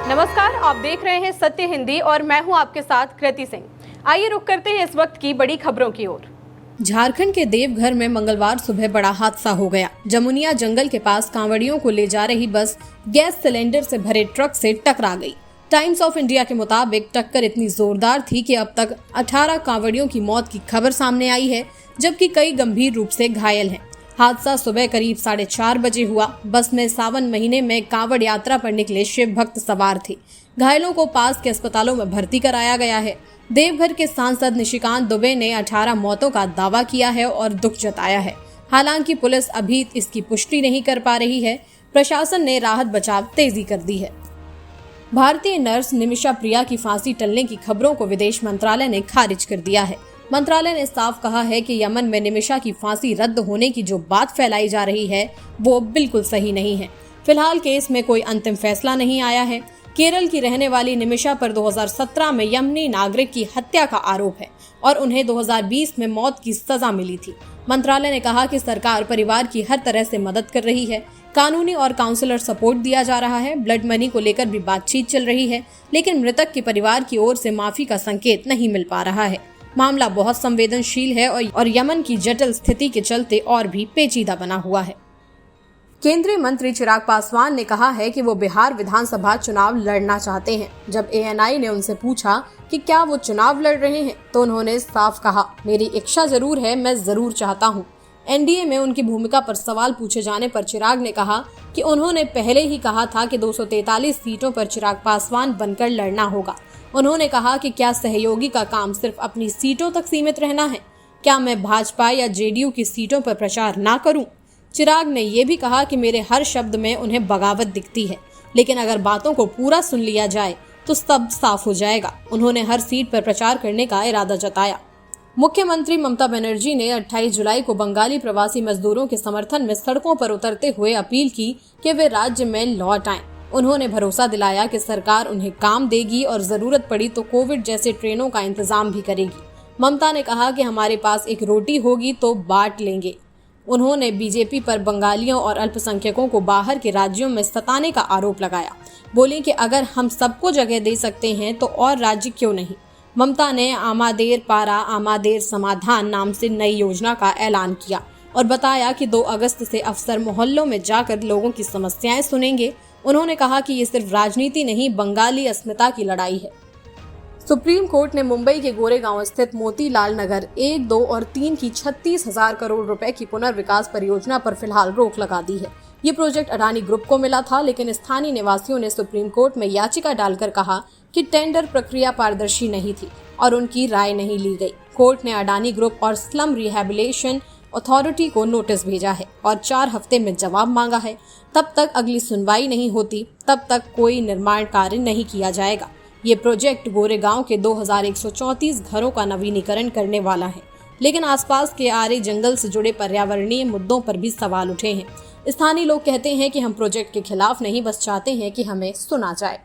नमस्कार, आप देख रहे हैं सत्य हिंदी और मैं हूं आपके साथ कृति सिंह। आइए रुक करते हैं इस वक्त की बड़ी खबरों की ओर। झारखंड के देवघर में मंगलवार सुबह बड़ा हादसा हो गया। जमुनिया जंगल के पास कांवड़ियों को ले जा रही बस गैस सिलेंडर से भरे ट्रक से टकरा गई। टाइम्स ऑफ इंडिया के मुताबिक टक्कर इतनी जोरदार थी कि अब तक 18 कांवड़ियों की मौत की खबर सामने आई है, जबकि कई गंभीर रूप से घायल हैं। हादसा सुबह करीब 4:30 बजे हुआ। बस में सावन महीने में कांवड़ यात्रा पर निकले शिव भक्त सवार थे। घायलों को पास के अस्पतालों में भर्ती कराया गया है। देवघर के सांसद निशिकांत दुबे ने 18 मौतों का दावा किया है और दुख जताया है। हालांकि पुलिस अभी इसकी पुष्टि नहीं कर पा रही है। प्रशासन ने राहत बचाव तेजी कर दी है। भारतीय नर्स निमिषा प्रिया की फांसी टलने की खबरों को विदेश मंत्रालय ने खारिज कर दिया है। मंत्रालय ने साफ कहा है कि यमन में निमिषा की फांसी रद्द होने की जो बात फैलाई जा रही है वो बिल्कुल सही नहीं है। फिलहाल केस में कोई अंतिम फैसला नहीं आया है। केरल की रहने वाली निमिषा पर 2017 में यमनी नागरिक की हत्या का आरोप है और उन्हें 2020 में मौत की सजा मिली थी। मंत्रालय ने कहा कि सरकार परिवार की हर तरह से मदद कर रही है। कानूनी और काउंसलर सपोर्ट दिया जा रहा है। ब्लड मनी को लेकर भी बातचीत चल रही है, लेकिन मृतक के परिवार की ओर से माफी का संकेत नहीं मिल पा रहा है। मामला बहुत संवेदनशील है और यमन की जटिल स्थिति के चलते और भी पेचीदा बना हुआ है। केंद्रीय मंत्री चिराग पासवान ने कहा है कि वो बिहार विधानसभा चुनाव लड़ना चाहते हैं। जब ANI ने उनसे पूछा कि क्या वो चुनाव लड़ रहे हैं, तो उन्होंने साफ कहा, मेरी इच्छा जरूर है, मैं जरूर चाहता हूँ। NDA में उनकी भूमिका पर सवाल पूछे जाने पर चिराग ने कहा कि उन्होंने पहले ही कहा था कि 243 सीटों पर चिराग पासवान बनकर लड़ना होगा। उन्होंने कहा कि क्या सहयोगी का काम सिर्फ अपनी सीटों तक सीमित रहना है? क्या मैं भाजपा या JDU की सीटों पर प्रचार ना करूं? चिराग ने यह भी कहा कि मेरे हर शब्द में उन्हें बगावत दिखती है, लेकिन अगर बातों को पूरा सुन लिया जाए तो सब साफ हो जाएगा। उन्होंने हर सीट पर प्रचार करने का इरादा जताया। मुख्यमंत्री ममता बनर्जी ने 28 जुलाई को बंगाली प्रवासी मजदूरों के समर्थन में सड़कों पर उतरते हुए अपील की कि वे राज्य में लौट आएं। उन्होंने भरोसा दिलाया कि सरकार उन्हें काम देगी और जरूरत पड़ी तो कोविड जैसे ट्रेनों का इंतजाम भी करेगी। ममता ने कहा कि हमारे पास एक रोटी होगी तो बांट लेंगे। उन्होंने बीजेपी पर बंगालियों और अल्पसंख्यकों को बाहर के राज्यों में सताने का आरोप लगाया। बोले कि अगर हम सबको जगह दे सकते हैं तो और राज्य क्यों नहीं। ममता ने आमादेर पारा आमादेर समाधान नाम से नई योजना का ऐलान किया और बताया कि 2 अगस्त से अफसर मोहल्लों में जाकर लोगों की समस्याएं सुनेंगे। उन्होंने कहा कि ये सिर्फ राजनीति नहीं, बंगाली अस्मिता की लड़ाई है। सुप्रीम कोर्ट ने मुंबई के गोरेगांव स्थित मोतीलाल नगर 1, 2 और 3 की 36,000 करोड़ रुपए की पुनर्विकास परियोजना पर फिलहाल रोक लगा दी है। ये प्रोजेक्ट अडानी ग्रुप को मिला था, लेकिन स्थानीय निवासियों ने सुप्रीम कोर्ट में याचिका डालकर कहा कि टेंडर प्रक्रिया पारदर्शी नहीं थी और उनकी राय नहीं ली गई। कोर्ट ने अडानी ग्रुप और स्लम रिहैबिलिटेशन अथॉरिटी को नोटिस भेजा है और 4 हफ्ते में जवाब मांगा है। तब तक अगली सुनवाई नहीं होती, तब तक कोई निर्माण कार्य नहीं किया जाएगा। ये प्रोजेक्ट गोरेगांव के 2134 घरों का नवीनीकरण करने वाला है, लेकिन आसपास के आरे जंगल से जुड़े पर्यावरणीय मुद्दों पर भी सवाल उठे हैं। स्थानीय लोग कहते हैं कि हम प्रोजेक्ट के खिलाफ नहीं, बस चाहते हैं कि हमें सुना जाए।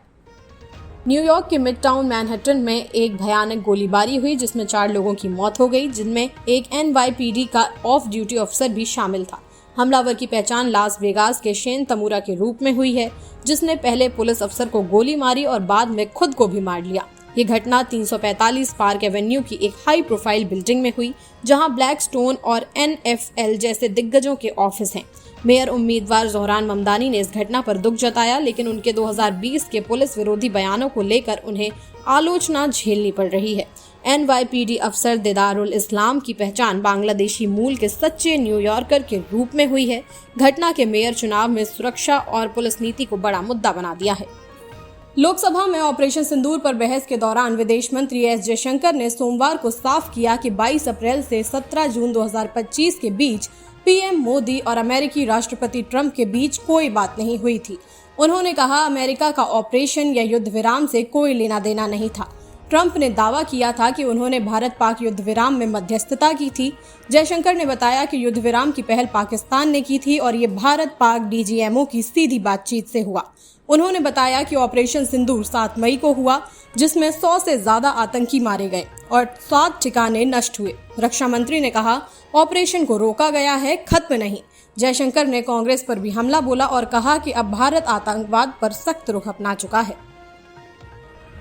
न्यूयॉर्क के मिडटाउन मैनहट्टन में एक भयानक गोलीबारी हुई जिसमें 4 लोगों की मौत हो गई, जिनमें एक NYPD का ऑफ ड्यूटी अफसर भी शामिल था। हमलावर की पहचान लास वेगास के शेन तमुरा के रूप में हुई है, जिसने पहले पुलिस अफसर को गोली मारी और बाद में खुद को भी मार लिया। ये घटना 345 पार्क एवेन्यू की एक हाई प्रोफाइल बिल्डिंग में हुई, जहां ब्लैकस्टोन और NFL जैसे दिग्गजों के ऑफिस हैं। मेयर उम्मीदवार जोहरान ममदानी ने इस घटना पर दुख जताया, लेकिन उनके 2020 के पुलिस विरोधी बयानों को लेकर उन्हें आलोचना झेलनी पड़ रही है। NYPD अफसर दिदारुल इस्लाम की पहचान बांग्लादेशी मूल के सच्चे न्यूयॉर्कर के रूप में हुई है। घटना के मेयर चुनाव में सुरक्षा और पुलिस नीति को बड़ा मुद्दा बना दिया है। लोकसभा में ऑपरेशन सिंदूर पर बहस के दौरान विदेश मंत्री S जयशंकर ने सोमवार को साफ किया कि 22 अप्रैल से 17 जून 2025 के बीच PM मोदी और अमेरिकी राष्ट्रपति ट्रंप के बीच कोई बात नहीं हुई थी। उन्होंने कहा, अमेरिका का ऑपरेशन या युद्ध विराम से कोई लेना देना नहीं था। ट्रंप ने दावा किया था कि उन्होंने भारत पाक युद्ध विराम में मध्यस्थता की थी। जयशंकर ने बताया कि युद्ध विराम की पहल पाकिस्तान ने की थी और ये भारत पाक DGMO की सीधी बातचीत से हुआ। उन्होंने बताया कि ऑपरेशन सिंदूर 7 मई को हुआ, जिसमें 100 से ज्यादा आतंकी मारे गए और 7 ठिकाने नष्ट हुए। रक्षा मंत्री ने कहा, ऑपरेशन को रोका गया है, खत्म नहीं। जयशंकर ने कांग्रेस पर भी हमला बोला और कहा कि अब भारत आतंकवाद पर सख्त रुख अपना चुका है।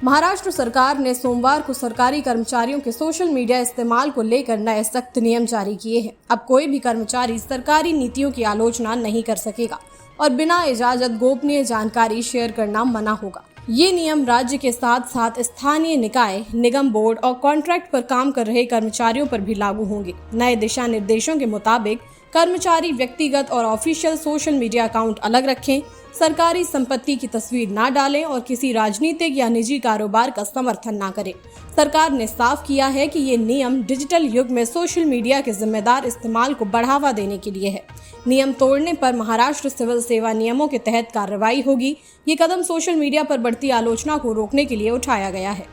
महाराष्ट्र सरकार ने सोमवार को सरकारी कर्मचारियों के सोशल मीडिया इस्तेमाल को लेकर नए सख्त नियम जारी किए हैं। अब कोई भी कर्मचारी सरकारी नीतियों की आलोचना नहीं कर सकेगा और बिना इजाजत गोपनीय जानकारी शेयर करना मना होगा। ये नियम राज्य के साथ साथ स्थानीय निकाय, निगम, बोर्ड और कॉन्ट्रैक्ट पर काम कर रहे कर्मचारियों पर भी लागू होंगे। नए दिशा निर्देशों के मुताबिक कर्मचारी व्यक्तिगत और ऑफिशियल सोशल मीडिया अकाउंट अलग रखें, सरकारी संपत्ति की तस्वीर ना डालें और किसी राजनीतिक या निजी कारोबार का समर्थन ना करें। सरकार ने साफ किया है कि ये नियम डिजिटल युग में सोशल मीडिया के जिम्मेदार इस्तेमाल को बढ़ावा देने के लिए है। नियम तोड़ने पर महाराष्ट्र सिविल सेवा नियमों के तहत कार्रवाई होगी। ये कदम सोशल मीडिया पर बढ़ती आलोचना को रोकने के लिए उठाया गया है।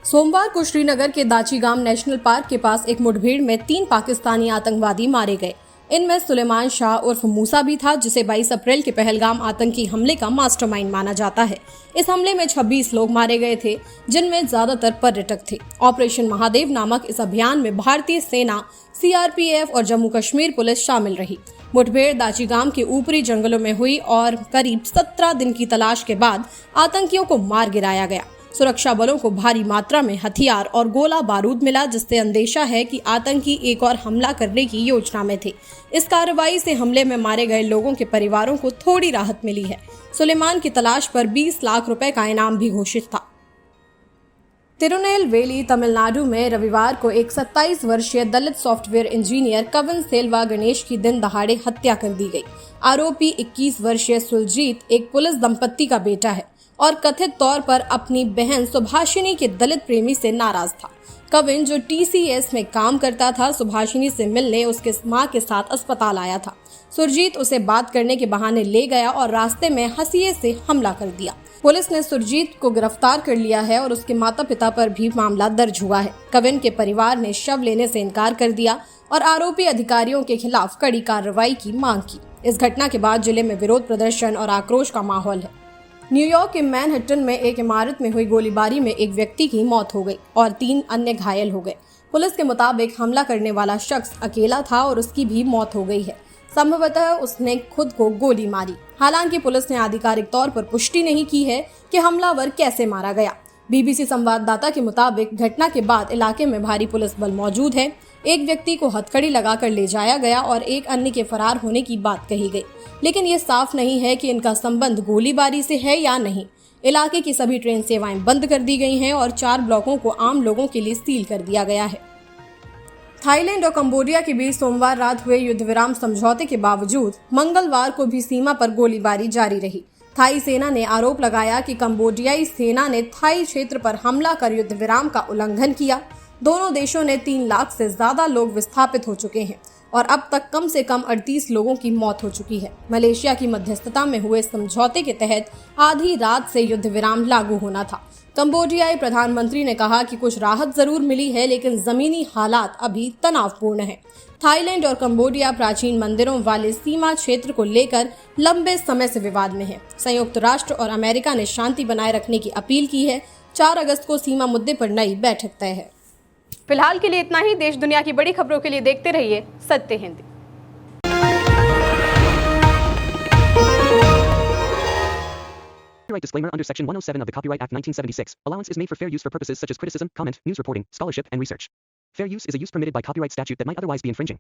सोमवार को श्रीनगर के दाचीगाम नेशनल पार्क के पास एक मुठभेड़ में 3 पाकिस्तानी आतंकवादी मारे गए। इनमें सुलेमान शाह उर्फ मूसा भी था, जिसे 22 अप्रैल के पहलगाम आतंकी हमले का मास्टरमाइंड माना जाता है। इस हमले में 26 लोग मारे गए थे, जिनमें ज्यादातर पर्यटक थे। ऑपरेशन महादेव नामक इस अभियान में भारतीय सेना, सीआरपीएफ और जम्मू कश्मीर पुलिस शामिल रही। मुठभेड़ दाचीगाम के ऊपरी जंगलों में हुई और करीब 17 दिन की तलाश के बाद आतंकियों को मार गिराया गया। सुरक्षा बलों को भारी मात्रा में हथियार और गोला बारूद मिला, जिससे अंदेशा है कि आतंकी एक और हमला करने की योजना में थे। इस कार्रवाई से हमले में मारे गए लोगों के परिवारों को थोड़ी राहत मिली है। सुलेमान की तलाश पर 20 लाख रुपए का इनाम भी घोषित था। तिरुनेलवेली, तमिलनाडु में रविवार को एक 27 वर्षीय दलित सॉफ्टवेयर इंजीनियर कविन सेल्वा गणेश की दिन दहाड़े हत्या कर दी गई। आरोपी 21 वर्षीय सुरजीत एक पुलिस दंपत्ति का बेटा है और कथित तौर पर अपनी बहन सुभाषिनी के दलित प्रेमी से नाराज था। कविन, जो टीसीएस में काम करता था, सुभाषिनी से मिलने उसके मां के साथ अस्पताल आया था। सुरजीत उसे बात करने के बहाने ले गया और रास्ते में हंसिए से हमला कर दिया। पुलिस ने सुरजीत को गिरफ्तार कर लिया है और उसके माता पिता पर भी मामला दर्ज हुआ है। कविन के परिवार ने शव लेने से इनकार कर दिया और आरोपी अधिकारियों के खिलाफ कड़ी कार्रवाई की मांग की। इस घटना के बाद जिले में विरोध प्रदर्शन और आक्रोश का माहौल है। न्यूयॉर्क के मैनहट्टन में एक इमारत में हुई गोलीबारी में एक व्यक्ति की मौत हो गई और 3 अन्य घायल हो गए। पुलिस के मुताबिक हमला करने वाला शख्स अकेला था और उसकी भी मौत हो गई है। संभवतः उसने खुद को गोली मारी। हालांकि पुलिस ने आधिकारिक तौर पर पुष्टि नहीं की है कि हमलावर कैसे मारा गया। बीबीसी संवाददाता के मुताबिक घटना के बाद इलाके में भारी पुलिस बल मौजूद है। एक व्यक्ति को हथकड़ी लगाकर ले जाया गया और एक अन्य के फरार होने की बात कही गई, लेकिन ये साफ नहीं है कि इनका संबंध गोलीबारी से है या नहीं। इलाके की सभी ट्रेन सेवाएं बंद कर दी गई हैं और 4 ब्लॉकों को आम लोगों के लिए सील कर दिया गया है। थाईलैंड और कंबोडिया के बीच सोमवार रात हुए युद्ध विराम समझौते के बावजूद मंगलवार को भी सीमा पर गोलीबारी जारी रही। थाई सेना ने आरोप लगाया कि कंबोडियाई सेना ने थाई क्षेत्र पर हमला कर युद्ध विराम का उल्लंघन किया। दोनों देशों ने 3 लाख से ज्यादा लोग विस्थापित हो चुके हैं और अब तक कम से कम 38 लोगों की मौत हो चुकी है। मलेशिया की मध्यस्थता में हुए समझौते के तहत आधी रात से युद्ध विराम लागू होना था। कंबोडियाई प्रधानमंत्री ने कहा कि कुछ राहत जरूर मिली है, लेकिन जमीनी हालात अभी तनावपूर्ण हैं। थाईलैंड और कंबोडिया प्राचीन मंदिरों वाले सीमा क्षेत्र को लेकर लंबे समय से विवाद में है। संयुक्त राष्ट्र और अमेरिका ने शांति बनाए रखने की अपील की है। 4 अगस्त को सीमा मुद्दे पर नई बैठक तय है। फिलहाल के लिए इतना ही। देश दुनिया की बड़ी खबरों के लिए देखते रहिए सत्य Hindi. Copyright disclaimer under Section 107 of the Copyright Act 1976. Allowance is made for fair use for purposes such as criticism, comment, news reporting, scholarship, and research. Fair use is a use permitted by copyright statute that might otherwise be infringing.